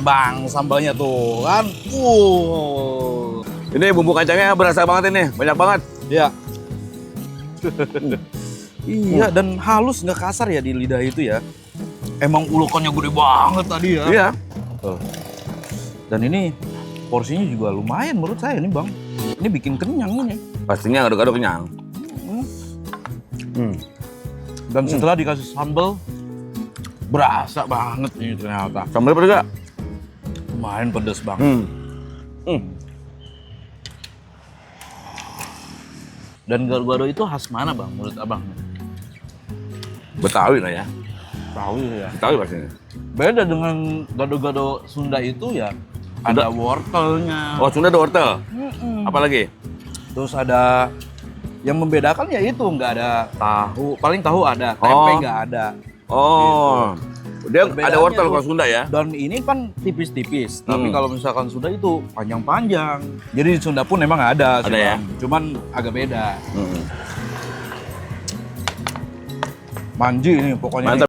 bang, sambalnya tuh kan. Ini bumbu kacangnya berasa banget ini, banyak banget. Ya. Iya, dan halus nggak kasar ya di lidah itu ya. Emang ulekannya gede banget tadi ya. Iya. Tuh. Dan ini porsinya juga lumayan menurut saya nih bang. Ini bikin kenyang ini. Pastinya gado-gado kenyang. Dan setelah dikasih sambal, berasa banget nih ternyata. Sambal pedas gak? Lumayan pedes bang. Dan gado-gado itu khas mana bang menurut abang? Betawi lah ya. Tahu ya. Betawi pastinya. Beda dengan gado-gado Sunda itu ya. Ada wortelnya. Oh, Sunda ada wortel. Apalagi? Terus ada yang membedakan ya itu nggak ada tahu. Paling tahu ada, tempe nggak ada. Oh. Dia ada Perbedaannya wortel tuh. kalau Sunda ya. Dan ini kan tipis-tipis. Tapi kalau misalkan Sunda itu panjang-panjang. Jadi di Sunda pun memang ada. Ada ya? Cuman agak beda. Manji ini pokoknya. Mantap.